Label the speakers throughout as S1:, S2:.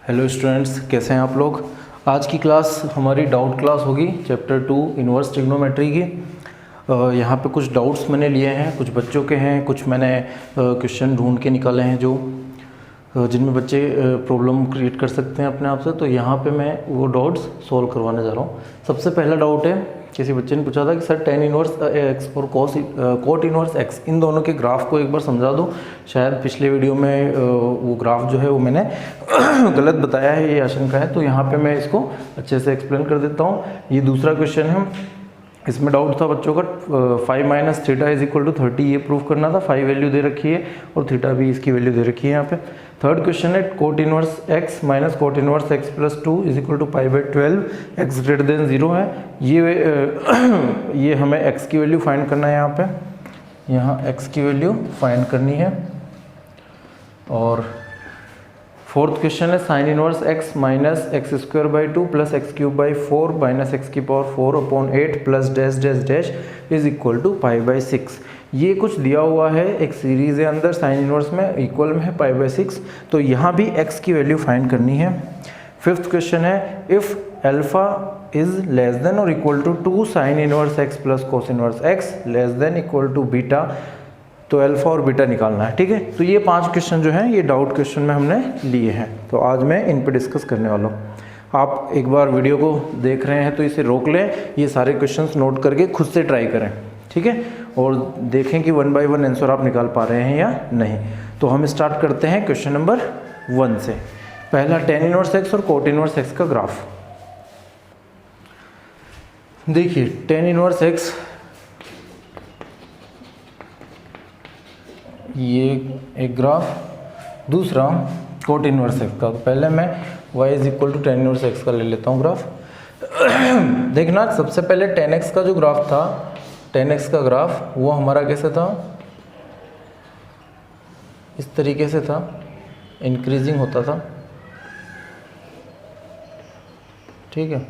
S1: Hello students, कैसे हैं आप लोग। आज की क्लास हमारी डाउट क्लास होगी चैप्टर 2 इन्वर्स ट्रिग्नोमेट्री की। यहाँ पे कुछ डाउट्स मैंने लिए हैं, कुछ बच्चों के हैं, कुछ मैंने क्वेश्चन ढूंढ के निकाले हैं जो जिनमें बच्चे प्रॉब्लम क्रिएट कर सकते हैं अपने आप से। तो यहाँ पे मैं वो डाउट्स सॉल्व करवाने जा रहा हूँ। सबसे पहला डाउट है, किसी बच्चे ने पूछा था कि सर tan इनवर्स x और cot इनवर्स x इन दोनों के ग्राफ को एक बार समझा दो। शायद पिछले वीडियो में वो ग्राफ जो है वो मैंने गलत बताया है, ये आशंका है। तो यहाँ पे मैं इसको अच्छे से एक्सप्लेन कर देता हूँ। ये दूसरा क्वेश्चन है, इसमें डाउट था बच्चों का 5 minus theta is equal to 30, ये प्रूव करना था। 5 वैल्यू दे रखी है और थीटा भी इसकी वैल्यू दे रखी है यहाँ पे। थर्ड क्वेश्चन है cot inverse x minus cot inverse x plus 2 is equal to pi by 12, x greater than 0 है। ये हमें x की वैल्यू फाइंड करना है। यहाँ x की वैल्यू फाइंड करनी है। और फोर्थ क्वेश्चन है sine inverse x minus x square by 2 plus x cube by 4 minus x की power 4 upon 8 plus dash dash dash is equal to pi by 6। ये कुछ दिया हुआ है, एक सीरीज है अंदर साइन इनवर्स में, इक्वल में है पाई बाई 6। तो यहाँ भी x की वैल्यू फाइंड करनी है। फिफ्थ क्वेश्चन है if alpha is less than और equal to 2 sine inverse x plus cos inverse x less than equal to beta, तो अल्फा और बीटा निकालना है। ठीक है, तो ये 5 क्वेश्चन जो हैं ये डाउट क्वेश्चन में हमने लिए हैं। तो आज मैं इन पे डिस्कस करने वाला हूँ। आप एक बार वीडियो को देख रहे हैं तो इसे रोक लें, ये सारे क्वेश्चंस नोट करके खुद से ट्राई करें। ठीक है, और देखें कि 1 बाय 1 आंसर आप निकाल पा रहे हैं या नहीं। तो हम स्टार्ट करते हैं क्वेश्चन नंबर 1 से। पहला tan इनवर्स x और कोट इनवर्स x का ग्राफ। देखिए tan इनवर्स x, ये एक ग्राफ, दूसरा कोट इनवर्स x का। तो पहले मैं y is equal to tan inverse x का ले लेता हूँ ग्राफ। देखना, सबसे पहले tan x का जो ग्राफ था, tan x का ग्राफ वो हमारा कैसे था, इस तरीके से था, इंक्रीजिंग होता था। ठीक है,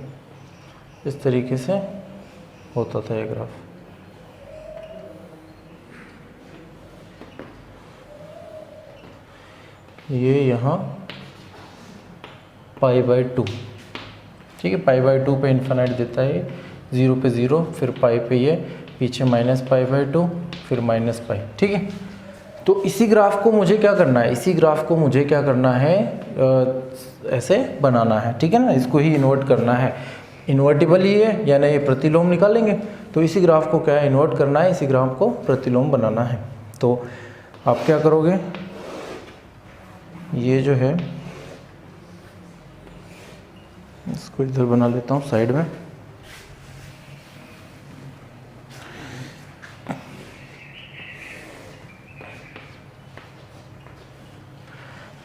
S1: इस तरीके से होता था ये ग्राफ। ये यहाँ पाई बाई 2, ठीक है, पाई बाई 2 पे इन्फिनाइट देता है, 0 पे 0, फिर पाई पे ये पीछे माइनस पाई बाई 2, फिर माइनस पाई। ठीक है, तो इसी ग्राफ को मुझे क्या करना है, इसी ग्राफ को मुझे क्या करना है, ऐसे बनाना है। ठीक है ना, इसको ही इन्वर्ट करना है। इन्वर्टिबल ही है, यानी ये प्रतिलोम निकालेंगे। तो इसी ग्राफ को क्या है, इन्वर्ट करना है, इसी ग्राफ को प्रतिलोम बनाना है। तो आप क्या करोगे, ये जो है इसको इधर बना लेता हूँ साइड में।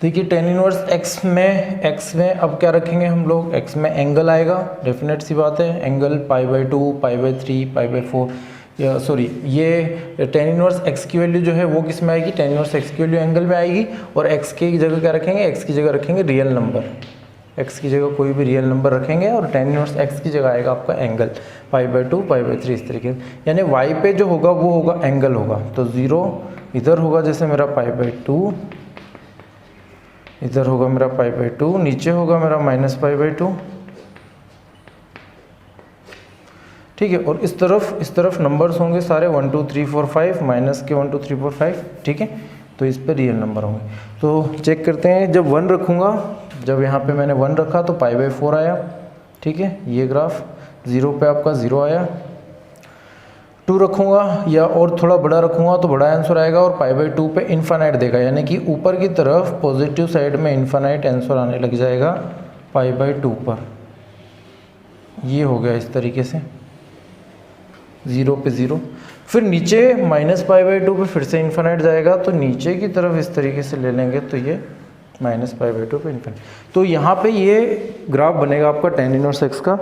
S1: देखिए tan इनवर्स x में अब क्या रखेंगे हम लोग, x में एंगल आएगा, डेफिनेट सी बात है, angle pi by 2, pi by 3, pi by 4, या सॉरी, ये tan इनवर्स x की वैल्यू जो है वो किस में आएगी, tan इनवर्स x की वैल्यू एंगल में आएगी। और x की जगह क्या रखेंगे, x की जगह रखेंगे रियल नंबर, x की जगह कोई भी रियल नंबर रखेंगे और tan इनवर्स x की जगह आएगा आपका angle, pi by 2, pi by 3, इस तरीके से। यानी y पे जो होगा वो होगा एंगल होगा। तो 0 इधर होगा, जैसे मेरा पाई बाई 2, इधर होगा मेरा पाई बाई 2, नीचे होगा मेरा माइनस पाई बाई 2। ठीक है, और इस तरफ नंबर्स होंगे सारे 1 2 3 4 5, माइनस के 1 2 3 4 5। ठीक है, तो इस पे रियल नंबर होंगे। तो चेक करते हैं, जब 1 रखूँगा, जब यहाँ पे मैंने 1 रखा तो पाई बाई 4 आया। ठीक है, ये ग्राफ 0 पे आपका 0 आया। 2 रखूँगा या और थोड़ा बड़ा रखूँगा तो बड़ा आंसर आएगा और पाई बाई 2 पे इन्फिनाइट देगा, यानी कि ऊपर की तरफ पॉजिटिव साइड में इन्फिनाइट आंसर आने लग जाएगा पाई बाई 2 पर। ये हो गया इस तरीके से, 0 पे 0। फिर नीचे माइनस पाई बाई 2 पे फिर से इन्फिनाइट जाएगा, तो नीचे की तरफ इस तरीके से ले लेंगे तो ये माइनस पाई बाई 2 पे इन्फिनाइट। तो यहाँ पे ये ग्राफ बनेगा आपका tan इनवर्स x का।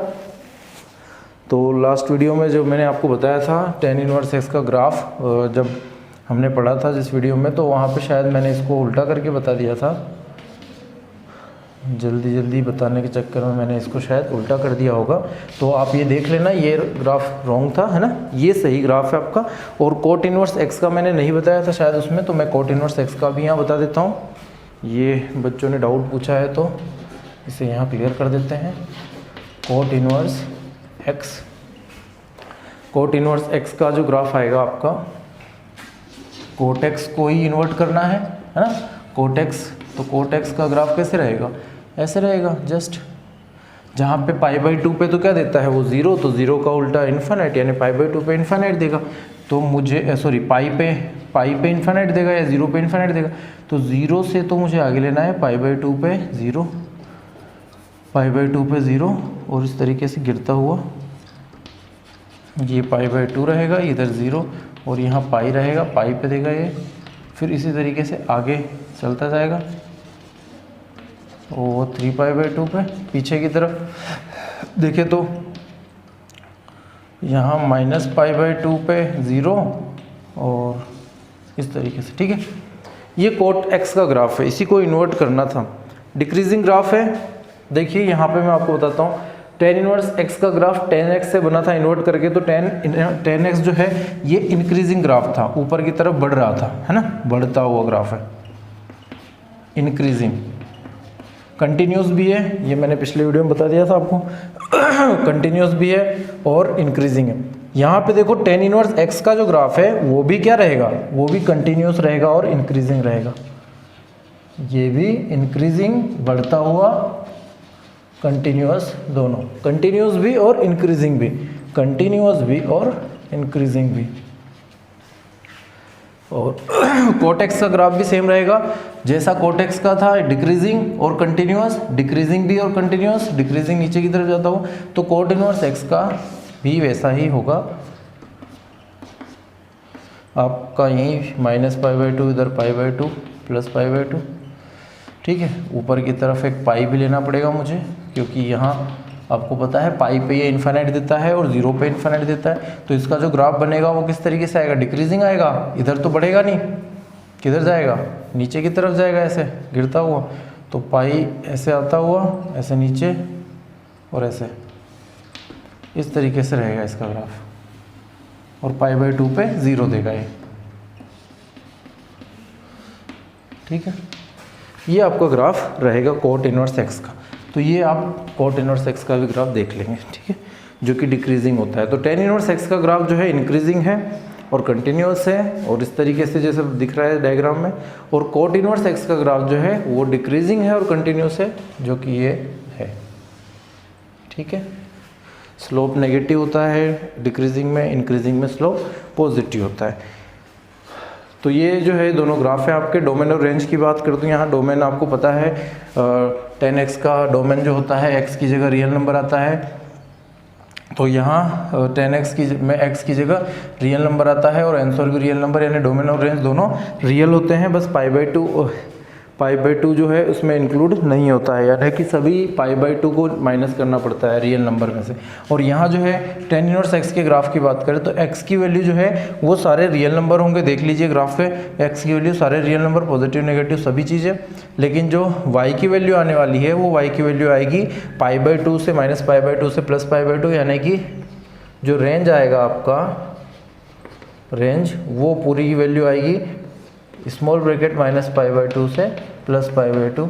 S1: तो लास्ट वीडियो में जो मैंने आपको बताया था tan इनवर्स x का ग्राफ, जब हमने पढ़ा था जिस वीडियो में, तो वहाँ पे शायद मैंने इसको उल्टा करके बता दिया था। जल्दी बताने के चक्कर में मैंने इसको शायद उल्टा कर दिया होगा। तो आप ये देख लेना, ये ग्राफ रॉन्ग था, है ना, ये सही ग्राफ है आपका। और कोट इनवर्स x का मैंने नहीं बताया था शायद उसमें, तो मैं कोट इनवर्स x का भी यहाँ बता देता हूँ। ये बच्चों ने डाउट पूछा है तो इसे यहाँ क्लियर कर देते हैं। Cot inverse x, cot inverse x का जो ग्राफ आएगा आपका, कोट एक्स को ही इन्वर्ट करना है ना, कोट एक्स, तो कोट एक्स का ग्राफ कैसे रहेगा, ऐसे रहेगा जस्ट। जहाँ पे π/2 पे तो क्या देता है वो 0, तो 0 का उल्टा इन्फिनिट, यानी π/2 पे इन्फिनिट देगा। तो मुझे सॉरी पाई पे इन्फिनिट देगा या 0 पे इन्फिनिट देगा, तो 0 से तो मुझे आगे लेना है π/2 पे 0, π/2 पे 0, और इस तरीके से गिरता हुआ ये π/2 रहेगा, इधर 0 और यहाँ पाई रहेगा, पाई पे देगा ये, फिर इसी तरीके से आगे चलता जाएगा और 3π/2 पे पीछे की तरफ देखें तो यहाँ -π/2 पे 0 और इस तरीके से, ठीक है। ये कोट एक्स का ग्राफ है, इसी को इन्वर्ट करना था। डिक्रीजिंग ग्राफ है, देखिए यहाँ पे मैं आपको बताता हूँ। tan इनवर्स x का ग्राफ tan x से बना था इन्वर्ट करके, तो tan x जो है ये इंक्रीजिंग ग्राफ था, ऊपर की तरफ बढ़ रहा था, है ना, बढ़ता हुआ ग्राफ है, इंक्रीजिंग। कंटिन्यूस भी है, ये मैंने पिछले वीडियो में बता दिया था आपको कंटिन्यूस भी है और इंक्रीजिंग है। यहाँ पे देखो tan इनवर्स x का जो ग्राफ है वो भी क्या रहेगा, वो भी कंटिन्यूस रहेगा और इंक्रीजिंग रहेगा। ये भी इंक्रीजिंग, बढ़ता हुआ, कंटिन्यूस, दोनों, कंटिन्यूस भी और इंक्रीजिंग भी, कंटिन्यूस भी और इंक्रीजिंग भी। और कोट एक्स का ग्राफ भी सेम रहेगा जैसा कोट एक्स का था, डिक्रीजिंग और कंटिन्यूस, डिक्रीजिंग भी और कंटिन्यूस, डिक्रीजिंग नीचे की तरफ जाता हूँ, तो कोट इनवर्स एक्स का भी वैसा ही होगा आपका, यही -π/2, इधर π/2 + π/2, ठीक है। ऊपर की तरफ एक पाई भी लेना पड़ेगा मुझे, क्योंकि यहाँ आपको पता है पाई पे ये इन्फिनिट देता है और 0 पे इन्फिनिट देता है, तो इसका जो ग्राफ बनेगा वो किस तरीके से आएगा, डिक्रीजिंग आएगा। इधर तो बढ़ेगा नहीं, किधर जाएगा, नीचे की तरफ जाएगा, ऐसे गिरता हुआ, तो पाई ऐसे आता हुआ, ऐसे नीचे और ऐसे, इस तरीके से रहेगा इसका ग्राफ, और π/2 पे 0 देगा ये, ठीक है। ये आपका ग्राफ रहेगा कोट इनवर्स एक्स का। तो ये आप कोट इनवर्स एक्स का भी ग्राफ देख लेंगे, ठीक है, जो कि डिक्रीजिंग होता है। तो tan इनवर्स एक्स का ग्राफ जो है इंक्रीजिंग है और कंटिन्यूस है, और इस तरीके से जैसे दिख रहा है डायग्राम में। और कोट इनवर्स एक्स का ग्राफ जो है वो डिक्रीजिंग है और कंटिन्यूस है, जो कि ये है, ठीक है। स्लोप नेगेटिव होता है डिक्रीजिंग में, इंक्रीजिंग में स्लोप पॉजिटिव होता है। तो ये जो है दोनों ग्राफ है आपके। डोमेन और रेंज की बात करते हैं, यहाँ डोमेन आपको पता है tan x का डोमेन जो होता है x की जगह रियल नंबर आता है, तो यहाँ tan x की में x की जगह रियल नंबर आता है और आंसर भी रियल नंबर, यानी डोमेन और रेंज दोनों रियल होते हैं। बस π/2 जो है उसमें इंक्लूड नहीं होता है, यानी कि सभी π/2 को माइनस करना पड़ता है रियल नंबर में से। और यहाँ जो है tan इनवर्स x के ग्राफ की बात करें तो x की वैल्यू जो है वो सारे रियल नंबर होंगे, देख लीजिए ग्राफ पे, x की वैल्यू सारे रियल नंबर, पॉजिटिव नेगेटिव सभी चीज़ें। लेकिन जो y की वैल्यू आने वाली है वो y की वैल्यू आएगी π/2 से -π/2 से +π/2, यानी कि जो रेंज आएगा आपका, रेंज वो पूरी की वैल्यू आएगी स्मॉल ब्रैकेट -π/2 से +π/2,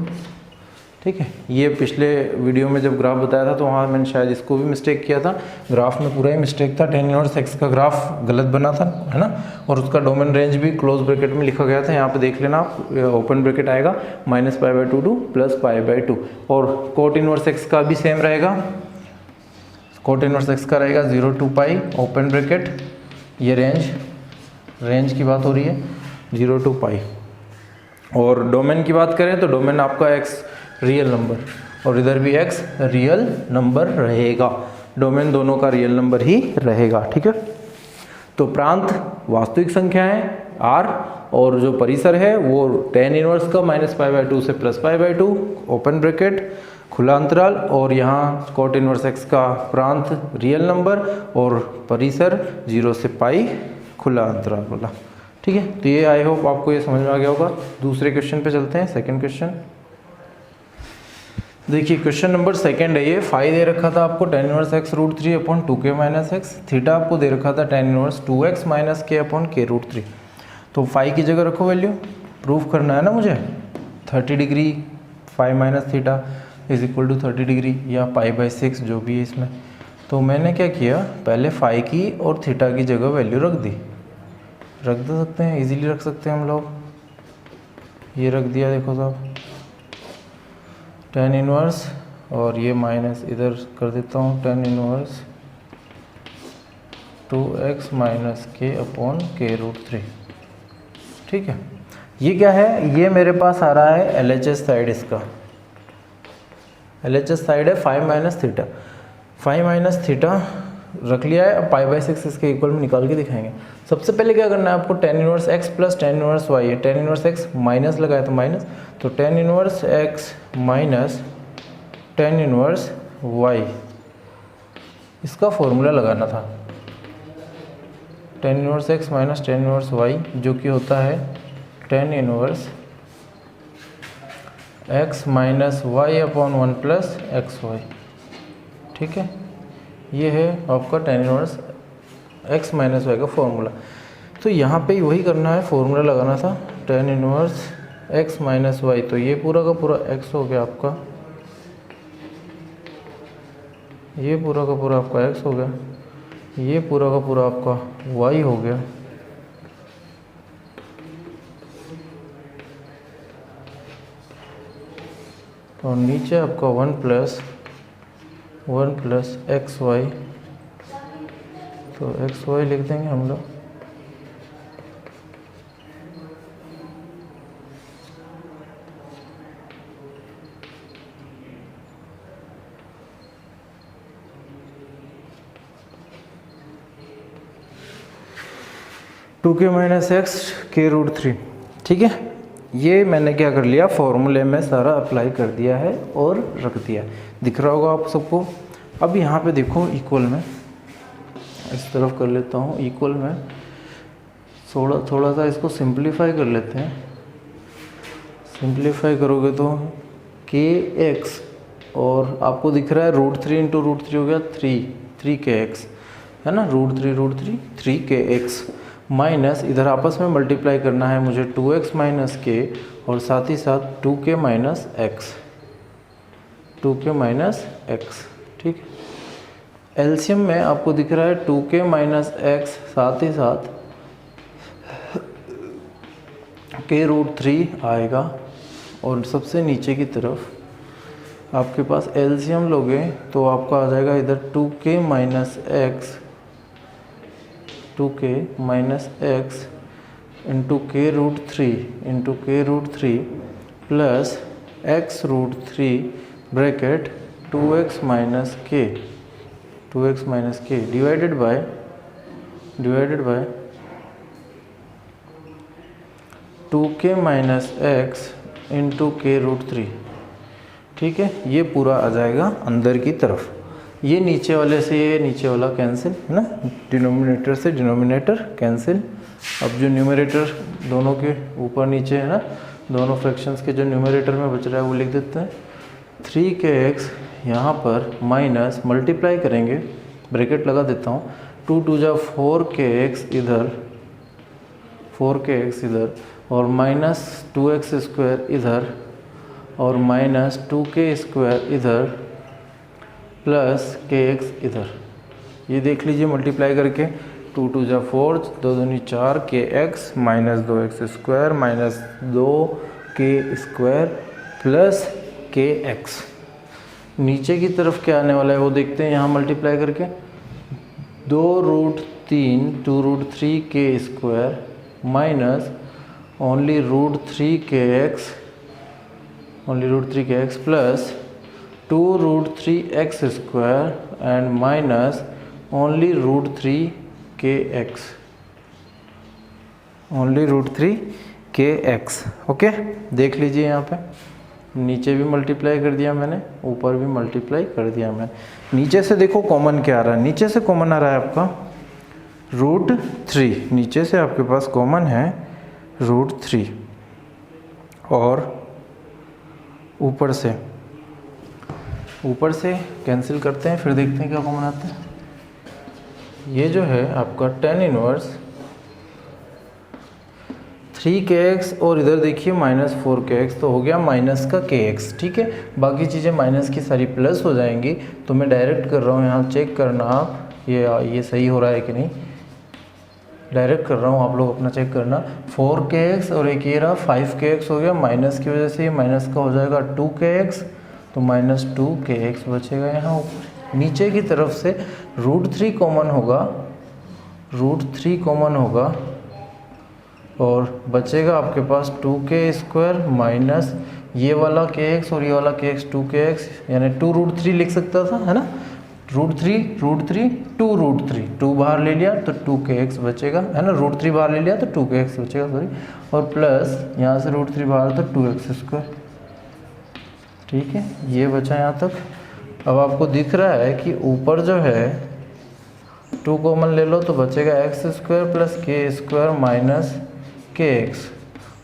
S1: ठीक है। ये पिछले वीडियो में जब ग्राफ बताया था तो वहाँ मैंने शायद इसको भी मिस्टेक किया था, ग्राफ में पूरा ही मिस्टेक था, tan इनवर्स x का ग्राफ गलत बना था, है ना, और उसका डोमेन रेंज भी क्लोज ब्रैकेट में लिखा गया था। यहाँ पे देख लेना आप, ओपन ब्रैकेट आएगा -π/2 टू +π/2। और कोट इनवर्स x का भी सेम रहेगा, कोट इनवर्स x का रहेगा 0 to π, ओपन ब्रैकेट, ये रेंज की बात हो रही है, 0 to π। और डोमेन की बात करें तो डोमेन आपका x रियल नंबर और इधर भी x रियल नंबर रहेगा, डोमेन दोनों का रियल नंबर ही रहेगा, ठीक है। तो प्रांत वास्तविक संख्या है r, और जो परिसर है वो tan इनवर्स का -π/2 से +π/2, ओपन ब्रैकेट, खुला अंतराल, और यहाँ कोट इनवर्स x का प्रांत रियल नंबर और परिसर 0 से π, खुला अंतराल वाला, ठीक है। तो ये आई होप आपको ये समझ में आ गया होगा। दूसरे क्वेश्चन पे चलते हैं, सेकंड क्वेश्चन। देखिए क्वेश्चन नंबर सेकंड है ये। फाई दे रखा था आपको tan inverse x √3/2k - x, theta आपको दे रखा था tan इनवर्स 2x - k/k √3। तो फाई की जगह रखो वैल्यू, प्रूफ करना है ना मुझे, 30 degree phi minus theta, is equal to 30 degree या π/6 जो भी है इसमें। तो मैंने क्या किया, पहले फाई की और थीटा की जगह वैल्यू रख दी, रख दे सकते हैं, इजीली रख सकते हैं हम लोग। ये रख दिया, देखो साहब tan इनवर्स, और ये माइनस इधर कर देता हूँ tan इनवर्स 2x - k/k√3। ठीक है, ये क्या है, ये मेरे पास आ रहा है LHS साइड, इसका LHS साइड है फाई माइनस थीटा रख लिया है। अब π/6 इसके इक्वल में निकाल के दिखाएंगे। सबसे पहले क्या करना है आपको, tan inverse x plus tan inverse y है, tan इनवर्स x माइनस लगाया तो माइनस, तो tan inverse x minus tan inverse y, इसका फॉर्मूला लगाना था। tan inverse x minus tan inverse y जो कि होता है tan inverse x minus y/1 plus xy। ठीक है, ये है आपका tan inverse x minus y का फॉर्मूला। तो यहाँ पे वही करना है, फॉर्मूला लगाना था tan inverse x minus y, तो ये पूरा का पूरा x हो गया आपका, ये पूरा का पूरा आपका x हो गया, ये पूरा का पूरा आपका y हो गया, और नीचे आपका 1 प्लस xy, तो xy लिख देंगे हम लोग। टू के माइनस एक्स k√3। ठीक है, ये मैंने क्या कर लिया, फॉर्मूले में सारा अप्लाई कर दिया है और रख दिया, दिख रहा होगा आप सबको। अब यहाँ पे देखो इक्वल में, इस तरफ कर लेता हूँ इक्वल में, थोड़ा सा इसको सिंप्लीफाई कर लेते हैं। सिंप्लीफाई करोगे तो kx, और आपको दिख रहा है √3 × √3 हो गया 3kx, है ना, √3 3kx, माइनस इधर आपस में मल्टीप्लाई करना है मुझे 2x माइनस k, और साथ ही साथ 2k माइनस x। ठीक है, एलसीएम में आपको दिख रहा है 2k माइनस x, साथ ही साथ k√3 आएगा, और सबसे नीचे की तरफ आपके पास एलसीएम लोगे तो आपका आ जाएगा इधर 2k minus x into k√3 plus x√3 bracket 2x minus k divided by 2k minus x into k√3। ठीक है, ये पूरा आ जाएगा अंदर की तरफ, ये नीचे वाले से ये नीचे वाला कैंसिल, है ना, डिनोमिनेटर से डिनोमिनेटर कैंसिल। अब जो न्यूमरेटर दोनों के ऊपर नीचे है ना, दोनों फ्रैक्शंस के जो न्यूमरेटर में बच रहा है वो लिख देते हैं। 3kx यहाँ पर माइनस मल्टीप्लाई करेंगे, ब्रैकेट लगा देता हूँ, 2 × 2 = 4kx इधर, और माइनस 2x² इधर, और माइनस 2k² इधर, प्लस kx इधर। ये देख लीजिए मल्टीप्लाई करके, 2 × 2 = 4, 2 दूनी 4, kx minus 2x² minus 2k² plus kx। नीचे की तरफ क्या आने वाला है वो देखते हैं, यहाँ मल्टीप्लाई करके 2√3 minus only √3kx plus 2√3x² and minus only √3kx। Okay, देख लीजिए यहाँ पे नीचे भी मल्टीप्लाई कर दिया मैंने, ऊपर भी मल्टीप्लाई कर दिया मैंने। नीचे से देखो कॉमन क्या आ रहा है, नीचे से कॉमन आ रहा है आपका √3, नीचे से आपके पास कॉमन है √3, और ऊपर से कैंसिल करते हैं, फिर देखते हैं क्या कॉमन आता है। ये जो है आपका tan इनवर्स 3kx और इधर देखिए -4kx, तो हो गया माइनस का kx। ठीक है, बाकी चीज़ें माइनस की सारी प्लस हो जाएंगी। तो मैं डायरेक्ट कर रहा हूँ, यहाँ चेक करना आप ये सही हो रहा है कि नहीं। डायरेक्ट कर रहा हूँ, आप लोग अपना चेक करना। 4kx और एक ये रहा 5kx हो गया, माइनस की वजह से ये माइनस का हो जाएगा 2kx, तो -2kx बचेगा। यहाँ नीचे की तरफ से √3 कॉमन होगा, √3 कॉमन होगा और बचेगा आपके पास 2k² माइनस ये वाला kx और ये वाला kx 2kx, यानी 2√3 लिख सकता था, है ना। √3 2√3, 2 बाहर ले लिया तो 2kx बचेगा, है ना। √3 बाहर ले लिया तो 2kx बचेगा, सॉरी, और प्लस यहाँ से √3 बाहर तो 2x²। ठीक है, ये बचा यहाँ तक। अब आपको दिख रहा है कि ऊपर जो है 2 कॉमन ले लो तो बचेगा x² plus k² minus kx,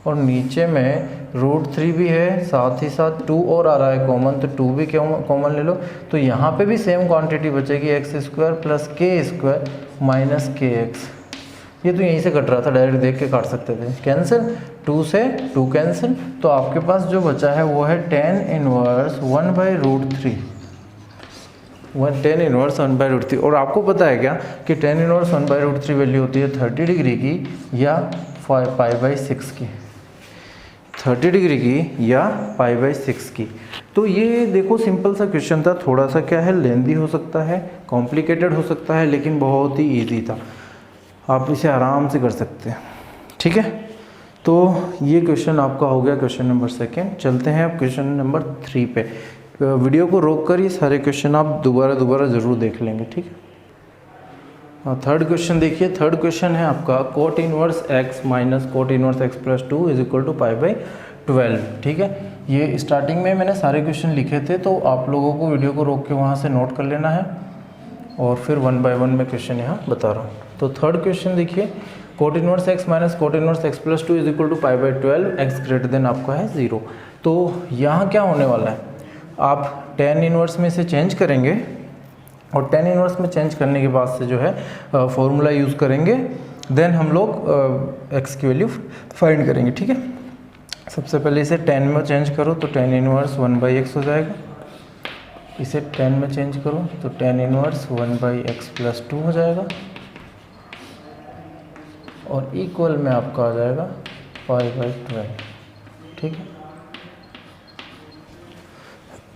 S1: और नीचे में √3 भी है, साथ ही साथ 2 और आ रहा है कॉमन, तो 2 भी कॉमन ले लो। तो यहाँ पे भी सेम क्वांटिटी बचेगी x² plus k² minus kx। ये तो यहीं से कट रहा था, डायरेक्ट देख के काट सकते थे। कैंसिल, 2 से 2 कैंसिल, तो आपके पास जो बचा है वो है tan इनवर्स 1/√3, 10 इनवर्स 1/√3। और आपको पता है क्या कि tan इनवर्स 1/√3 वैल्यू होती है 30 डिग्री की या π/6 की, 30 डिग्री की या π/6 की। तो ये देखो सिंपल सा क्वेश्चन था, थोड़ा सा क्या है लेंदी हो सकता है, कॉम्प्लिकेटेड हो सकता है, लेकिन बहुत ही ईजी था, आप इसे आराम से कर सकते हैं। ठीक है, तो ये क्वेश्चन आपका हो गया क्वेश्चन नंबर 2। चलते हैं अब क्वेश्चन नंबर 3 पे। वीडियो को रोक कर ये सारे क्वेश्चन आप दोबारा ज़रूर देख लेंगे। ठीक है, थर्ड क्वेश्चन देखिए। थर्ड क्वेश्चन है आपका cot inverse x minus cot inverse x plus 2 is equal to π/12। ठीक है, ये स्टार्टिंग में मैंने सारे क्वेश्चन लिखे थे, तो आप लोगों को वीडियो को रोक के वहाँ से नोट कर लेना है, और फिर 1 बाय 1 में क्वेश्चन यहाँ बता रहा हूँ। तो थर्ड क्वेश्चन देखिए, cot inverse x minus cot inverse x plus 2 is equal to π/12, x greater than आपका है 0। तो यहाँ क्या होने वाला है, आप tan इनवर्स में से चेंज करेंगे, और tan इनवर्स में चेंज करने के बाद से जो है फॉर्मूला यूज़ करेंगे, देन हम लोग x की वैल्यू फाइंड करेंगे। ठीक है, सबसे पहले इसे tan में चेंज करो तो tan इनवर्स 1/x हो जाएगा, इसे tan में चेंज करो तो tan इनवर्स 1/x प्लस 2 हो जाएगा, और इक्वल में आपका आ जाएगा π/12। ठीक है,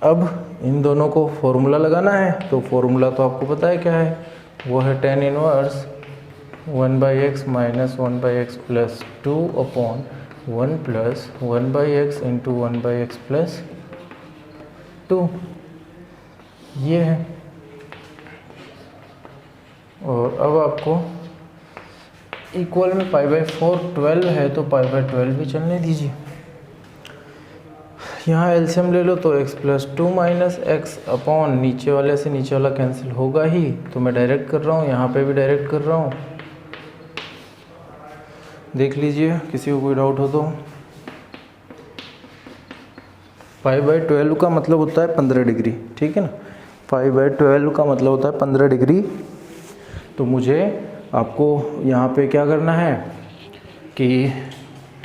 S1: अब इन दोनों को फॉर्मूला लगाना है, तो फॉर्मूला तो आपको पता है क्या है, वो है tan inverse 1/x minus 1/x plus 2 upon 1 plus 1/x into 1/x plus 2, ये है। और अब आपको इक्वल में π/4 12 है, तो π/12 भी चलने दीजिए। यहाँ एलसीएम ले लो तो x plus 2 minus x upon नीचे वाले से नीचे वाला कैंसिल होगा ही, तो मैं डायरेक्ट कर रहा हूँ, यहाँ पे भी डायरेक्ट कर रहा हूँ, देख लीजिए किसी को कोई डाउट हो तो। π/12 का मतलब होता है 15 डिग्री। ठीक है ना, π/12 का मतलब होता है 15 डिग्री। तो मुझे आपको यहाँ पे क्या करना है कि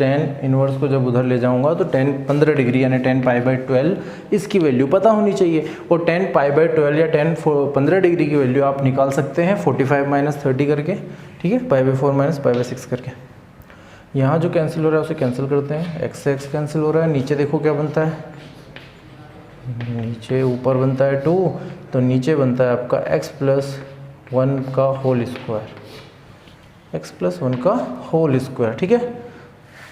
S1: tan इनवर्स को जब उधर ले जाऊंगा तो tan 15 डिग्री यानी tan π/12 इसकी वैल्यू पता होनी चाहिए, और tan π/12 या tan 15 डिग्री की वैल्यू आप निकाल सकते हैं 45 माइनस 30 करके। ठीक है, π/4 माइनस π/6 करके। यहाँ जो कैंसिल हो रहा है उसे कैंसिल करते हैं, x से x कैंसिल हो रहा है, नीचे देखो क्या बनता है, नीचे ऊपर बनता है 2, तो नीचे बनता है आपका x प्लस 1 का होल स्क्वायर, x प्लस 1 का होल स्क्वायर। ठीक है,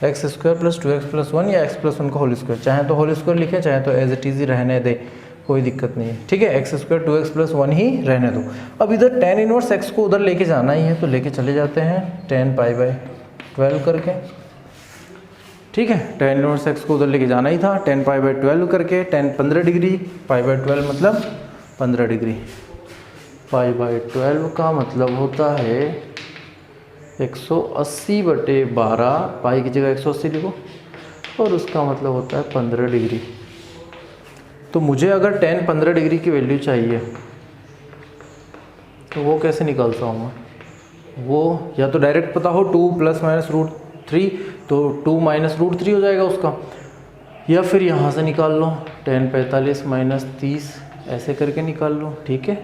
S1: x² प्लस 2x प्लस 1 या x प्लस 1 का होल स्क्वायर, चाहे तो होल स्क्वायर लिखें, चाहे तो एज इट इज ही रहने दे, कोई दिक्कत नहीं है। ठीक है, x² 2x प्लस 1 ही रहने दो। अब इधर tan इनवर्स x को उधर लेके जाना ही है, तो लेके चले जाते हैं tan π/12 करके। ठीक है, tan इनवर्स x को उधर लेके जाना ही था, tan π/12 करके, tan 15 डिग्री, π/12 मतलब 15 डिग्री, π/12 का मतलब होता है 180/12, पाई की जगह 180 लिखो, और उसका मतलब होता है 15 डिग्री। तो मुझे अगर tan 15 डिग्री की वैल्यू चाहिए तो वो कैसे निकालता हूँ मैं, वो या तो डायरेक्ट पता हो 2 प्लस माइनस √3 तो 2 माइनस रूट 3 हो जाएगा उसका, या फिर यहाँ से निकाल लो tan 45 माइनस 30 ऐसे करके निकाल लो, ठीक है।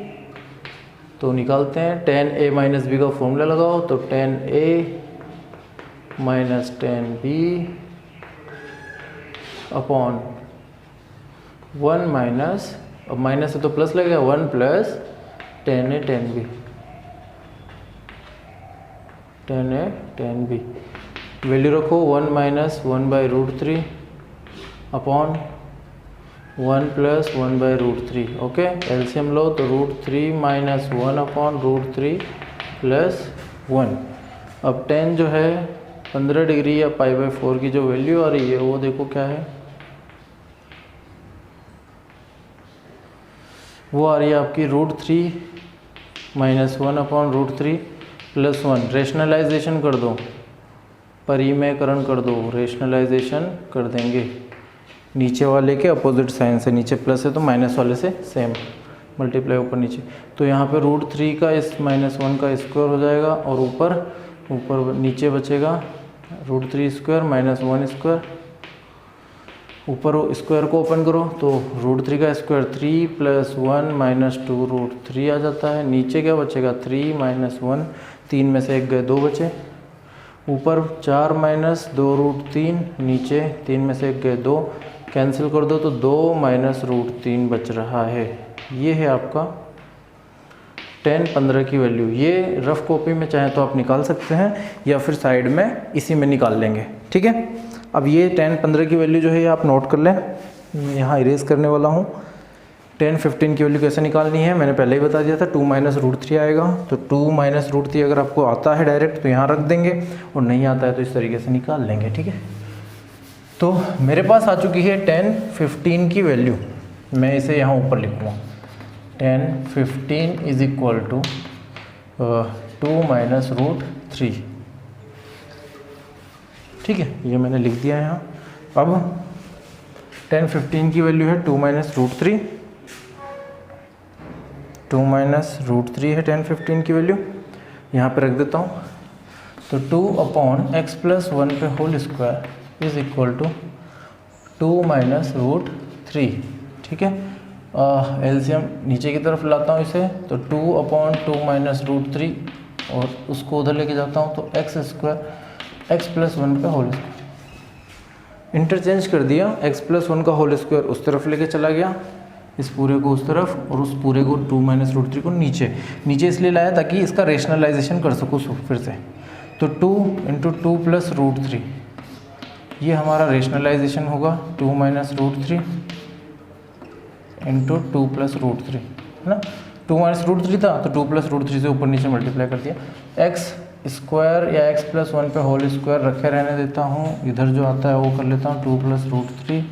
S1: तो निकालते हैं, tan a माइनस बी का फॉर्मूला लगाओ, तो tan a minus tan b upon 1 minus, अब माइनस है तो प्लस लगेगा, 1 plus tan a tan b, tan a tan b value रखो 1 minus 1 by root 3 upon 1 plus 1 by root 3, okay. LCM लो तो रूट 3 माइनस 1 अपॉन रूट 3 प्लस 1। अब tan जो है 15 डिग्री या पाई बाई 4 की जो वैल्यू आ रही है वो देखो क्या है, वो आ रही है आपकी root 3 minus 1 upon root 3 plus 1। Rationalisation कर दो, परिमेयकरण कर दो, रेशनलाइजेशन कर देंगे नीचे वाले के अपोजिट साइन से, नीचे प्लस है तो माइनस वाले से सेम, मल्टीप्लाई ऊपर नीचे। तो यहाँ पे रूट 3 का इस माइनस 1 का स्क्वायर हो जाएगा और ऊपर नीचे बचेगा रूट 3 स्क्वायर माइनस 1 स्क्वायर, ऊपर स्क्वायर को ओपन करो तो रूट 3 का स्क्वायर 3 प्लस 1 माइनस 2 रूट 3 आ जाता है। नीचे क्या बचेगा 3 माइनस 1, 3 में से 1 गए 2 बचे, ऊपर 4 माइनस 2 रूट 3, नीचे 3 में से 1 गए 2, कैंसिल कर दो तो 2 माइनस रूट 3 बच रहा है। ये है आपका tan 15 की वैल्यू। ये रफ कॉपी में चाहे तो आप निकाल सकते हैं या फिर साइड में इसी में निकाल लेंगे, ठीक है। अब ये tan 15 की वैल्यू जो है ये आप नोट कर लें, मैं यहाँ इरेज करने वाला हूँ। tan 15 की वैल्यू कैसे निकालनी है मैंने पहले ही बता दिया था, 2 माइनस रूट 3 आएगा, तो 2 माइनस रूट 3 अगर आपको आता है डायरेक्ट तो यहाँ रख देंगे, और नहीं आता है तो इस तरीके से निकाल लेंगे, ठीक है। तो मेरे पास आ चुकी है tan 15 की वैल्यू, मैं इसे यहाँ ऊपर लिखूँगा, tan 15 is equal to 2 minus root 3, ठीक है, ये मैंने लिख दिया है यहाँ। अब tan 15 की वैल्यू है 2 माइनस रूट 3, 2 माइनस रूट 3 है tan 15 की वैल्यू, यहाँ पे रख देता हूँ। तो 2 अपॉन एक्स प्लस 1 पे whole square is equal to 2 minus root 3, ठीक है। एलसीएम नीचे की तरफ लाता हूँ इसे, तो 2 अपॉन 2 माइनस रूट 3 और उसको उधर लेके जाता हूँ तो एक्स स्क्वायर एक्स प्लस 1 पे होल स्क्वायर, इंटरचेंज कर दिया, एक्स प्लस 1 का होल स्क्वायर उस तरफ लेके चला गया, इस पूरे को उस तरफ और उस पूरे को 2 माइनस रूट 3 को नीचे इसलिए लाया ताकि इसका रेशनलाइजेशन कर सकूँ फिर से। तो 2 इंटू 2 प्लस रूट 3, ये हमारा रेशनलाइजेशन होगा 2 minus root 3 into 2 plus root 3, है ना। 2 माइनस रूट 3 था तो 2 प्लस रूट 3 से ऊपर नीचे मल्टीप्लाई कर दिया। एक्स स्क्वायर या एक्स प्लस 1 पे होल स्क्वायर रखे रहने देता हूँ, इधर जो आता है वो कर लेता हूँ 2 प्लस रूट 3,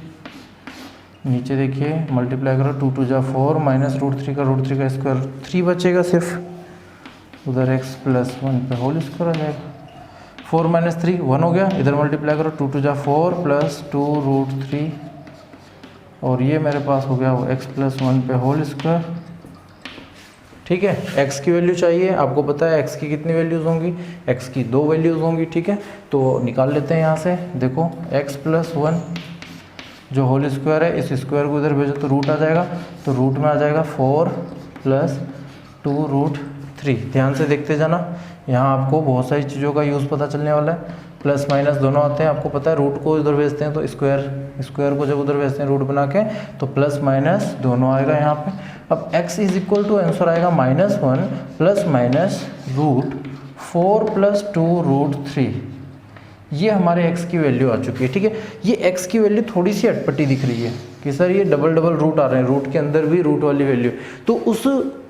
S1: नीचे देखिए मल्टीप्लाई करो 2 2 जा 4 माइनस रूट 3 का स्क्वायर 3 बचेगा सिर्फ, उधर x प्लस 1 पे होल स्क्वायर आ जाएगा, 4 माइनस 3 1 हो गया, इधर मल्टीप्लाई करो 2 2 जा 4 प्लस 2 रूट 3, और ये मेरे पास हो गया वो x प्लस 1 पे होल स्क्वायर, ठीक है। x की वैल्यू चाहिए, आपको पता है x की कितनी वैल्यूज़ होंगी, x की 2 वैल्यूज़ होंगी, ठीक है। तो निकाल लेते हैं यहाँ से, देखो x प्लस 1 जो होल स्क्वायर है इस स्क्वायर को इधर भेजो तो रूट आ जाएगा, तो रूट में आ जाएगा 4 प्लस 2 रूट 3। ध्यान से देखते जाना, यहाँ आपको बहुत सारी चीज़ों का यूज़ पता चलने वाला है, प्लस माइनस दोनों आते हैं, आपको पता है रूट को इधर भेजते हैं तो स्क्वायर को जब उधर भेजते हैं रूट बना के तो प्लस माइनस दोनों आएगा यहाँ पे। अब x is equal to answer आएगा -1 plus minus root 4 plus 2 root 3, ये हमारे x की वैल्यू आ चुकी है, ठीक है। ये x की वैल्यू थोड़ी सी अटपटी दिख रही है कि सर ये डबल रूट आ रहे हैं, रूट के अंदर भी रूट वाली वैल्यू, तो उस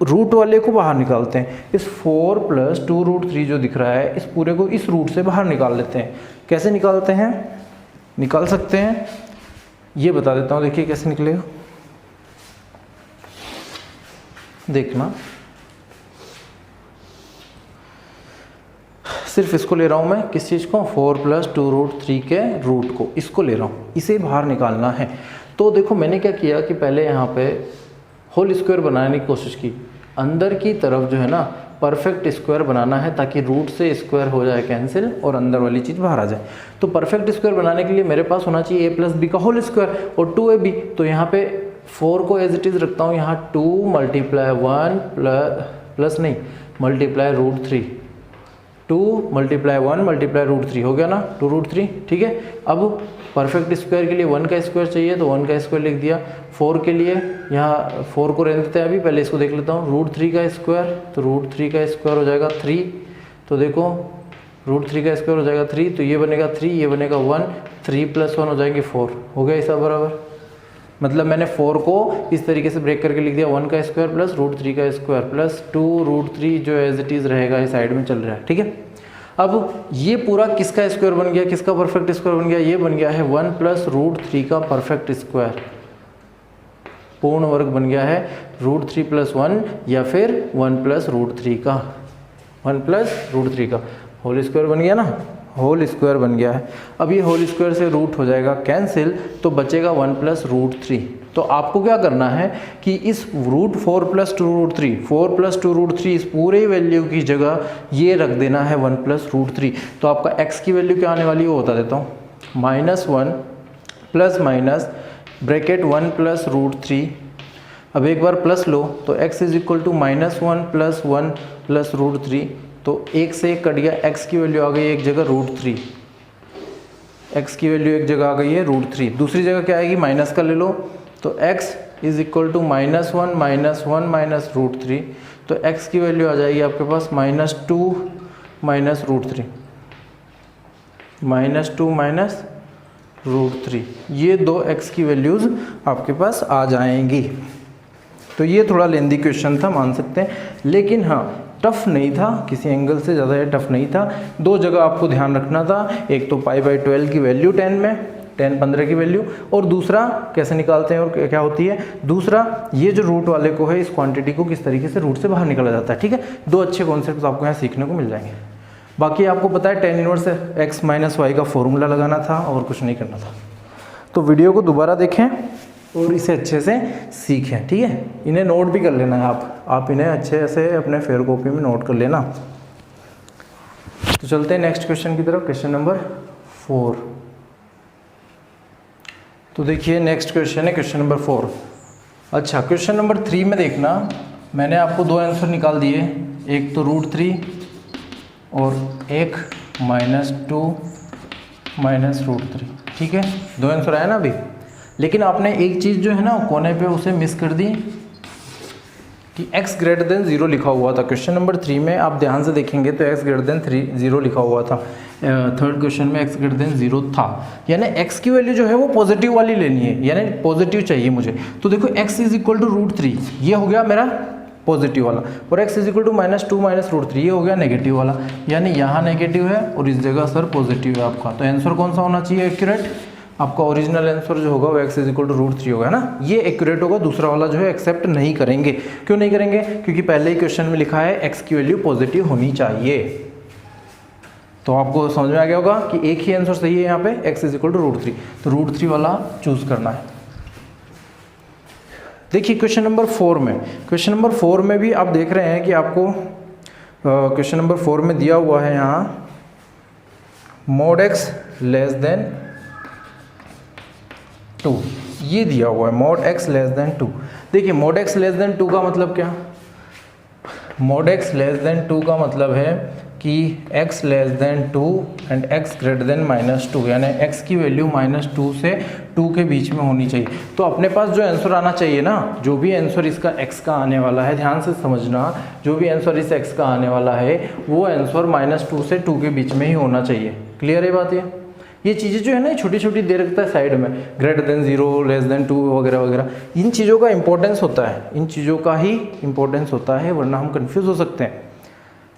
S1: रूट वाले को बाहर निकालते हैं। इस 4 प्लस 2 रूट 3 जो दिख रहा है इस पूरे को इस रूट से बाहर निकाल लेते हैं। कैसे निकालते हैं, निकाल सकते हैं, ये बता देता हूँ, देखिए कैसे निकलेगा, देखना। सिर्फ इसको ले रहा हूँ मैं, किस चीज़ को, 4 प्लस 2 रूट 3 के रूट को, इसको ले रहा हूँ, इसे बाहर निकालना है। तो देखो मैंने क्या किया कि पहले यहाँ पे होल स्क्वायर बनाने की कोशिश की, अंदर की तरफ जो है ना परफेक्ट स्क्वायर बनाना है ताकि रूट से स्क्वायर हो जाए कैंसिल और अंदर वाली चीज़ बाहर आ जाए। तो परफेक्ट स्क्वायर बनाने के लिए मेरे पास होना चाहिए a प्लस बी का होल स्क्वायर और 2ab। तो यहाँ पे 4 को एज इट इज़ रखता हूँ, यहाँ 2 मल्टीप्लाई 1 प्लस नहीं multiply root 3, 2 multiply 1 multiply root 3 हो गया ना, 2 रूट 3। ठीक है, अब परफेक्ट स्क्वायर के लिए 1 का स्क्वायर चाहिए तो 1 का स्क्वायर लिख दिया। 4 के लिए यहाँ 4 को रहने देते हैं, अभी पहले इसको देख लेता हूँ। रूट 3 का स्क्वायर, तो रूट 3 का स्क्वायर हो जाएगा 3। तो देखो रूट 3 का स्क्वायर हो जाएगा 3, तो ये बनेगा 3, ये बनेगा 1, 3 प्लस 1 हो जाएंगे 4। हो गया ऐसा बराबर, मतलब मैंने 4 को इस तरीके से ब्रेक करके लिख दिया, 1 का स्क्वायर प्लस रूट 3 का स्क्वायर प्लस 2 रूट 3 जो एज इट इज़ रहेगा इस साइड में चल रहा है। ठीक है, अब ये पूरा किसका स्क्वायर बन गया, किसका परफेक्ट स्क्वायर बन गया, ये बन गया है 1 प्लस रूट 3 का परफेक्ट स्क्वायर, पूर्ण वर्ग बन गया है रूट 3 प्लस 1 या फिर 1 प्लस रूट 3 का, 1 प्लस रूट 3 का होल स्क्वायर बन गया ना, होल स्क्वायर बन गया है। अब ये होल स्क्वायर से रूट हो जाएगा कैंसिल, तो बचेगा 1 प्लस रूट 3। तो आपको क्या करना है कि इस root 4 plus 2 root 3, 4 plus 2 root 3 इस पूरे वैल्यू की जगह ये रख देना है 1 प्लस रूट 3। तो आपका x की वैल्यू क्या आने वाली है वो बता देता हूँ, -1 plus minus bracket 1 plus root 3। अब एक बार प्लस लो तो x is equal to -1 plus 1 plus root 3। तो एक से एक कट गया, x की वैल्यू आ गई एक जगह रूट 3, x की वैल्यू एक जगह आ गई है रूट 3, दूसरी जगह क्या आएगी माइनस का ले लो, तो x is equal to -1 minus root 3। तो x की वैल्यू आ जाएगी आपके पास -2 माइनस रूट 3, -2 माइनस रूट 3। ये दो x की वैल्यूज़ आपके पास आ जाएंगी। तो ये थोड़ा लेंदी क्वेश्चन था, मान सकते हैं, लेकिन हाँ टफ नहीं था, किसी एंगल से ज़्यादा टफ नहीं था। दो जगह आपको ध्यान रखना था, एक तो π/12 की वैल्यू 10 में, 10-15 की वैल्यू, और दूसरा कैसे निकालते हैं और क्या होती है, दूसरा ये जो रूट वाले को है इस क्वांटिटी को किस तरीके से रूट से बाहर निकाला जाता है। ठीक है, दो अच्छे कॉन्सेप्ट आपको यहाँ सीखने को मिल जाएंगे। बाकी आपको पता है tan inverse x minus y का फॉर्मूला लगाना था और कुछ नहीं करना था। तो वीडियो को दोबारा देखें और इसे अच्छे से सीखें। ठीक है, इन्हें नोट भी कर लेना है आप इन्हें अच्छे से अपने फेयर कॉपी में नोट कर लेना। तो चलते हैं नेक्स्ट क्वेश्चन की तरफ, क्वेश्चन नंबर 4। तो देखिए नेक्स्ट क्वेश्चन है क्वेश्चन नंबर 4। अच्छा, क्वेश्चन नंबर 3 में देखना, मैंने आपको दो आंसर निकाल दिए, एक तो रूट 3 और एक -2 माइनस रूट 3। ठीक है, दो आंसर आया ना अभी, लेकिन आपने एक चीज़ जो है ना कोने पे उसे मिस कर दी कि x ग्रेटर देन 0 लिखा हुआ था। क्वेश्चन नंबर 3 में आप ध्यान से देखेंगे तो x ग्रेटर देन 0 लिखा हुआ था। थर्ड क्वेश्चन में x ग्रेटर देन 0 था, यानी x की वैल्यू जो है वो पॉजिटिव वाली लेनी है, यानी पॉजिटिव चाहिए मुझे। तो देखो x is equal to root 3, ये हो गया मेरा पॉजिटिव वाला, और x is equal to -2 minus root 3, ये हो गया नेगेटिव वाला, यानी यहाँ नेगेटिव है और इस जगह सर पॉजिटिव है आपका। तो आंसर कौन सा होना चाहिए एक्यूरेट, आपका ओरिजिनल आंसर जो होगा वो x is equal to root 3 होगा ना, ये एक्यूरेट होगा। दूसरा वाला जो है एक्सेप्ट नहीं करेंगे। क्यों नहीं करेंगे, क्योंकि पहले ही क्वेश्चन में लिखा है x की वैल्यू पॉजिटिव होनी चाहिए। तो आपको समझ में आ गया होगा कि एक ही आंसर सही है यहाँ पे, x is equal to root 3, तो रूट 3 वाला चूज करना है। देखिए क्वेश्चन नंबर 4 में, क्वेश्चन नंबर 4 में भी आप देख रहे हैं कि आपको क्वेश्चन नंबर 4 में दिया हुआ है यहाँ mod x लेस देन 2, ये दिया हुआ है mod x लेस देन 2। देखिए mod x लेस देन 2 का मतलब क्या, mod x लेस देन 2 का मतलब है कि x less then 2 and x greater then -2, यानी x की वैल्यू -2 से 2 के बीच में होनी चाहिए। तो अपने पास जो आंसर आना चाहिए ना, जो भी आंसर इसका x का आने वाला है, ध्यान से समझना, जो भी आंसर इस x का आने वाला है वो आंसर -2 से 2 के बीच में ही होना चाहिए। क्लियर है बात ये चीज़ें जो है ना छोटी छोटी दे रखता है साइड में, ग्रेटर देन 0 लेस देन 2 वगैरह वगैरह, इन चीज़ों का इंपॉर्टेंस होता है, इन चीज़ों का ही इंपॉर्टेंस होता है, वरना हम कंफ्यूज हो सकते हैं।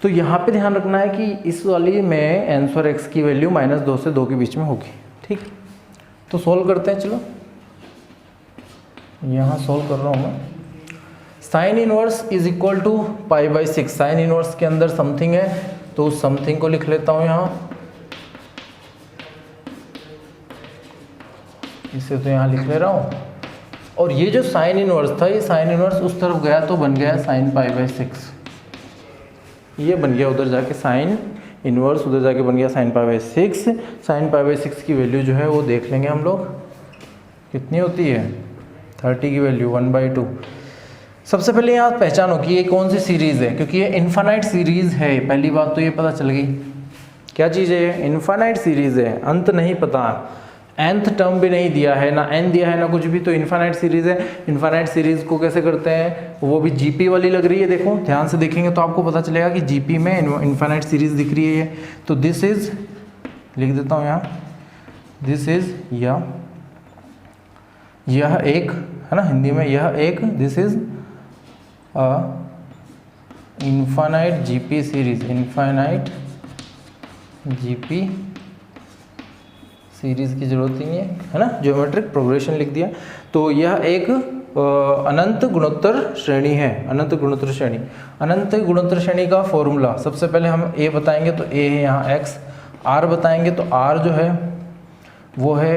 S1: तो यहाँ पे ध्यान रखना है कि इस वाली में आंसर x की वैल्यू -2 से 2 के बीच में होगी। ठीक, तो सॉल्व करते हैं, चलो यहाँ सॉल्व कर रहा हूँ मैं। Sine inverse is equal to π/6, sine inverse के अंदर समथिंग है तो उस समथिंग को लिख लेता हूँ यहाँ, इसे तो यहाँ लिख ले रहा हूँ। और ये जो साइन इनवर्स था, ये साइन इनवर्स उस तरफ गया तो बन गया साइन π/6। ये बन गया उधर जाके साइन इनवर्स, उधर जाके बन गया sine pi by 6। Sine pi by 6 की वैल्यू जो है वो देख लेंगे हम लोग कितनी होती है, 30 की वैल्यू 1/2। सबसे पहले यहाँ पहचानो कि ये कौन सी सीरीज़ है, क्योंकि ये इनफाइनाइट सीरीज़ है। पहली बात तो ये पता चल गई, क्या चीज़ है, इनफाइनाइट सीरीज़ है, अंत नहीं पता, nth टर्म भी नहीं दिया है, ना n दिया है ना कुछ भी, तो इनफाइनाइट सीरीज़ है। इनफाइनाइट सीरीज़ को कैसे करते हैं, वो भी जीपी वाली लग रही है, देखो ध्यान से देखेंगे तो आपको पता चलेगा कि जीपी में इनफाइनाइट सीरीज़ दिख रही है ये। तो दिस इज़, लिख देता हूँ यहाँ, दिस इज़ यह एक है ना, हिंदी में यह एक, this is a infinite GP series, infinite GP series की ज़रूरत ही नहीं है ना, ज्योमेट्रिक प्रोग्रेशन लिख दिया। तो यह एक अनंत गुणोत्तर श्रेणी है, अनंत गुणोत्तर श्रेणी। अनंत गुणोत्तर श्रेणी का फॉर्मूला सबसे पहले हम ए बताएंगे, तो ए है यहाँ x। आर बताएंगे तो आर जो है वो है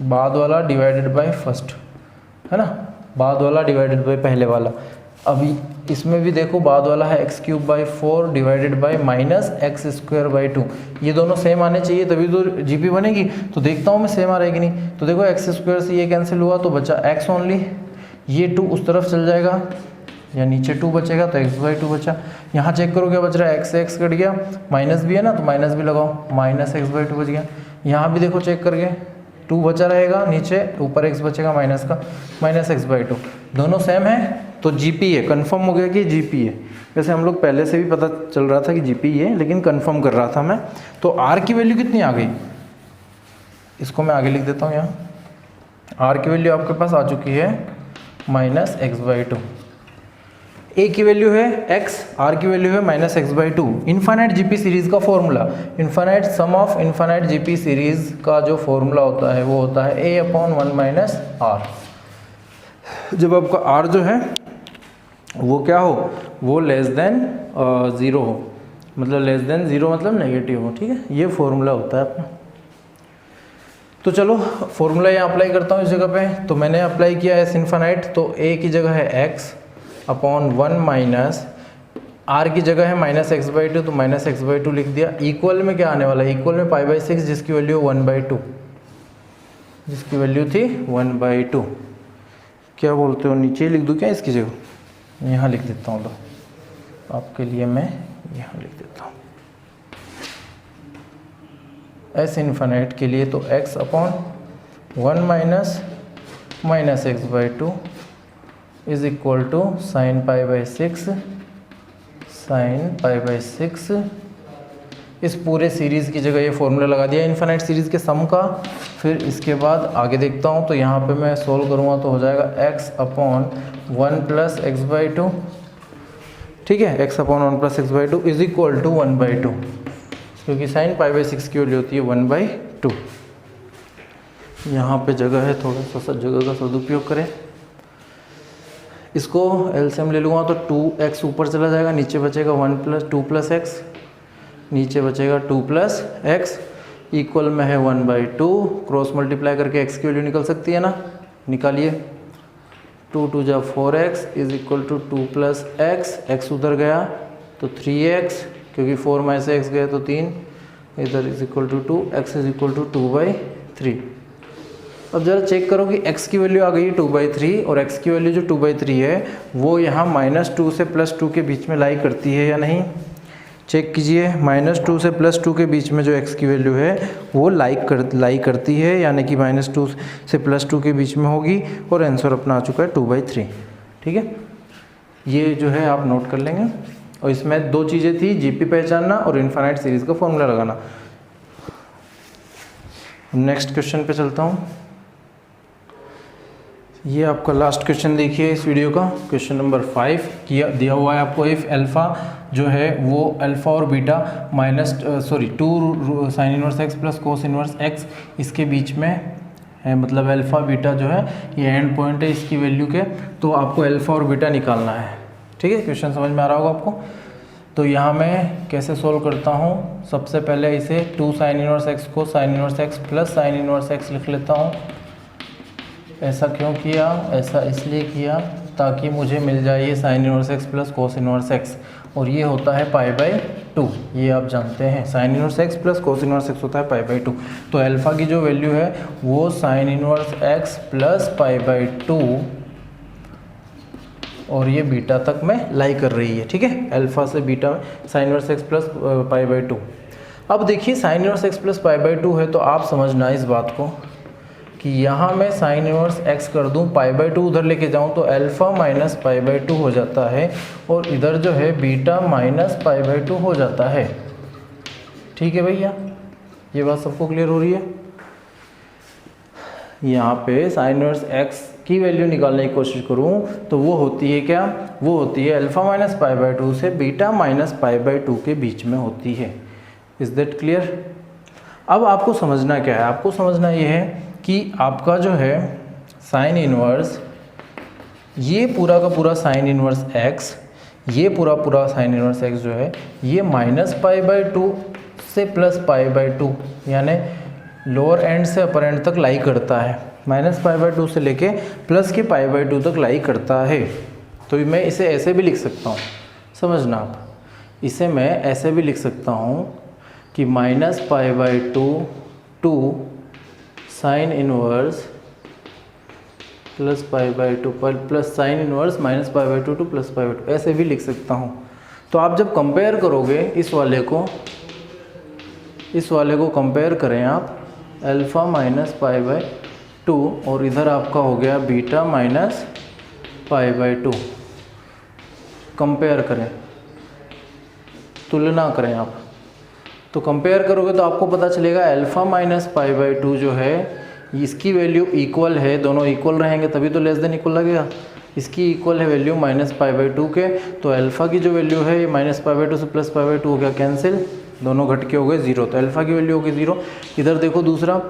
S1: बाद वाला डिवाइडेड बाय फर्स्ट, है ना, बाद वाला डिवाइडेड बाय पहले वाला। अभी इसमें भी देखो बाद वाला है x³/4 डिवाइडेड बाय -x²/2। ये दोनों सेम आने चाहिए तभी तो जीपी बनेगी। तो देखता हूँ मैं सेम आ रहेगी नहीं, तो देखो x² से ये कैंसिल हुआ तो बचा x ओनली, ये 2 उस तरफ चल जाएगा या नीचे 2 बचेगा तो x/2 बचा। यहाँ चेक करो क्या बच रहा है, x से x कट गया, माइनस भी है ना तो माइनस भी लगाओ, -x/2 बच गया। यहाँ भी देखो चेक करके 2 बचा रहेगा, नीचे ऊपर x बचेगा माइनस का, -x/2, दोनों सेम है तो जीपी है, कंफर्म हो गया कि जीपी है। वैसे हम लोग पहले से भी पता चल रहा था कि जीपी है, लेकिन कंफर्म कर रहा था मैं। तो आर की वैल्यू कितनी आ गई, इसको मैं आगे लिख देता हूँ यहाँ। आर की वैल्यू आपके पास आ चुकी है -x/2। ए की वैल्यू है x, आर की वैल्यू है -x/2। इनफाइनाइट जीपी सीरीज का formula, infinite sum of infinite GP series का जो फॉर्मूला होता है वो होता है a/1 - r। जब आपका r जो है वो क्या हो, वो लेस देन 0 हो, मतलब लेस देन 0 मतलब नेगेटिव हो, ठीक है, ये फॉर्मूला होता है अपना। तो चलो फॉर्मूला यहाँ अप्लाई करता हूँ इस जगह पे। तो मैंने अप्लाई किया एस इनफाइनाइट, तो a की जगह है x/1 माइनस r की जगह है -x/2, तो -x/2 लिख दिया। इक्वल में क्या आने वाला है, इक्वल में π/6 जिसकी वैल्यू 1/2, जिसकी वैल्यू थी 1/2। क्या बोलते हो, नीचे लिख दूँ क्या इसकी जगह, यहाँ लिख देता हूँ, लो आपके लिए मैं यहाँ लिख देता हूँ। एस इनफाइनाइट के लिए तो x/1 minus -x/2 is equal to sin π/6, sin π/6। इस पूरे सीरीज़ की जगह ये फॉर्मूला लगा दिया इनफाइनाइट सीरीज़ के सम का। फिर इसके बाद आगे देखता हूँ, तो यहाँ पे मैं सोल्व करूँगा तो हो जाएगा x/1 + x/2, ठीक है, x/1 + x/2 is equal to 1/2, क्योंकि sin π/6 की वैल्यू होती है 1/2। यहाँ पे जगह है, थोड़ा सा जगह का सदुपयोग करें। इसको एलसीएम ले लूँगा तो 2x ऊपर चला जाएगा, नीचे बचेगा 2 + x, नीचे बचेगा 2 + x, इक्वल में है 1/2। क्रॉस मल्टीप्लाई करके x की वैल्यू निकल सकती है ना, निकालिए। 2 × 2 = 4x is equal to 2 + x, x उधर गया तो 3x, क्योंकि 4 में से x गया तो 3, इधर is equal to 2, x is equal to 2/3। अब ज़रा चेक करो कि x की वैल्यू आ गई 2/3 और x की वैल्यू जो 2/3 है वो यहाँ -2 से +2 के बीच में लाई करती है या नहीं। चेक कीजिए, -2 से +2 के बीच में जो x की वैल्यू है वो लाई करती है, यानी कि -2 से +2 के बीच में होगी, और आंसर अपना आ चुका है 2/3, ठीक है। ये जो है आप नोट कर लेंगे। और इसमें 2 चीज़ें थी, जीपी पहचानना और इनफाइनाइट सीरीज़ का फॉर्मूला लगाना। नेक्स्ट क्वेश्चन पे चलता हूँ। ये आपका लास्ट क्वेश्चन देखिए इस वीडियो का, क्वेश्चन नंबर 5 किया दिया हुआ है आपको। इफ़ अल्फ़ा जो है वो अल्फ़ा और beta 2 sin inverse x + cos inverse x इसके बीच में है, मतलब अल्फ़ा बीटा जो है ये एंड पॉइंट है इसकी वैल्यू के, तो आपको अल्फ़ा और बीटा निकालना है, ठीक है। क्वेश्चन समझ में आ रहा होगा आपको। तो यहाँ मैं कैसे सोल्व करता हूँ, सबसे पहले इसे 2 sin इनवर्स x को sin inverse x + sin inverse x लिख लेता हूँ। ऐसा क्यों किया, ऐसा इसलिए किया ताकि मुझे मिल जाए ये sine inverse x plus cos inverse x, और ये होता है पाई बाई 2। ये आप जानते हैं sine inverse x plus cos inverse x होता है पाई बाई 2। तो अल्फ़ा की जो वैल्यू है वो sine inverse x plus pi by 2 और ये बीटा तक में लाई कर रही है। ठीक है, अल्फ़ा से beta sine inverse x plus pi by 2। अब देखिए sine inverse x plus pi by 2 है तो आप समझना इस बात को कि यहाँ मैं साइन इनवर्स एक्स कर दूँ, पाई बाई 2 उधर लेके जाऊँ तो अल्फ़ा माइनस पाई बाई 2 हो जाता है, और इधर जो है बीटा माइनस पाई बाई 2 हो जाता है। ठीक है भैया, ये बात सबको क्लियर हो रही है। यहाँ पे साइन इनवर्स एक्स की वैल्यू निकालने की कोशिश करूँ तो वो होती है क्या, वो होती है अल्फ़ा माइनस पाई बाई 2 से बीटा माइनस पाई बाई 2 के बीच में होती है। Is that clear? अब आपको समझना क्या है, आपको समझना ये है कि आपका जो है साइन इनवर्स, ये पूरा का पूरा साइन इनवर्स एक्स, ये पूरा साइन इनवर्स एक्स जो है ये माइनस पाई बाई 2 से प्लस पाई बाई 2 यानी लोअर एंड से अपर एंड तक लाई करता है। माइनस पाई बाई 2 से लेके प्लस के पाई बाई 2 तक लाई करता है। तो मैं इसे ऐसे भी लिख सकता हूँ, समझना आप, इसे मैं ऐसे भी लिख सकता हूँ कि minus pi by 2 to sine inverse plus pi by 2 plus sine inverse minus pi by 2 to plus pi by 2, ऐसे भी लिख सकता हूँ। तो आप जब कंपेयर करोगे इस वाले को कंपेयर करें आप अल्फ़ा माइनस पाई बाई 2 और इधर आपका हो गया beta minus pi by 2, compare करें, तुलना करें आप, तो कंपेयर करोगे तो आपको पता चलेगा अल्फ़ा माइनस पाई बाई 2 जो है इसकी वैल्यू इक्वल है, दोनों इक्वल रहेंगे तभी तो लेस देन इक्वल लगेगा। इसकी इक्वल है वैल्यू माइनस पाई बाई 2 के, तो अल्फ़ा की जो वैल्यू है ये माइनस पाई बाई 2 से प्लस पाई बाई 2 हो गया कैंसिल, दोनों घट के हो गए 0, तो अल्फ़ा की वैल्यू हो गई 0। इधर देखो दूसरा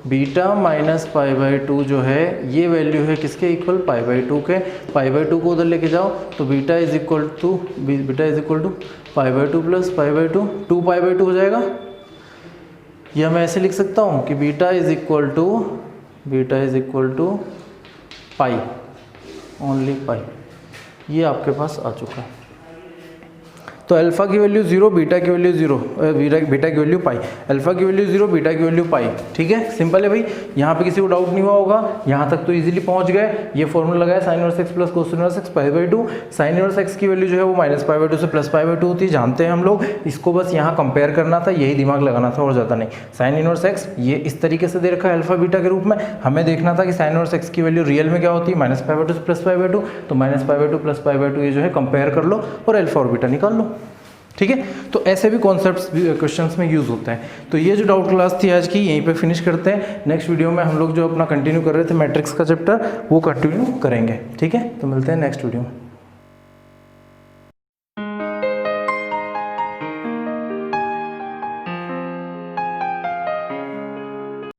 S1: बीटा माइनस पाई बाई 2 जो है ये वैल्यू है किसके इक्वल, पाई बाई 2 के। पाई बाई 2 को उधर लेके जाओ तो beta is equal to pi by 2 plus pi by 2, 2 pi by 2 हो जाएगा। या मैं ऐसे लिख सकता हूँ कि beta is equal to pi, only pi, ये आपके पास आ चुका है। तो अल्फ़ा की वैल्यू 0, बीटा की वैल्यू 0, बीटा की वैल्यू पाई, अल्फ़ा की वैल्यू 0, बीटा की वैल्यू पाई। ठीक है, सिंपल है भाई, यहाँ पे किसी को डाउट नहीं हुआ होगा, यहाँ तक तो इजीली पहुँच गए। ये फॉर्मूला लगाया sine inverse x plus cos inverse x pi by 2। Sine inverse x की वैल्यू जो है वो माइनस पाई बाई 2 से प्लस पाई बाई 2 होती है, जानते हैं हम लोग, इसको बस यहाँ कंपेयर करना था, यही दिमाग लगाना था और ज़्यादा नहीं। साइन इनवर्स एक्स ये इस तरीके से दे रखा है अल्फ़ा बीटा के रूप में, हमें देखना था कि साइन इनवर्स एक्स की वैल्यू रियल में क्या होती है, माइनस पाई बाई 2 से प्लस पाई बाई 2, तो minus pi by 2 plus pi by 2 ये जो है कंपेयर कर लो और अल्फ़ा और बीटा निकाल लो। ठीक है, तो ऐसे भी कॉन्सेप्ट्स क्वेश्चंस में यूज़ होते हैं। तो ये जो डाउट क्लास थी आज की यहीं पे फिनिश करते हैं। नेक्स्ट वीडियो में हम लोग जो अपना कंटिन्यू कर रहे थे मैट्रिक्स का चैप्टर वो कंटिन्यू करेंगे। ठीक है, तो मिलते हैं नेक्स्ट वीडियो में।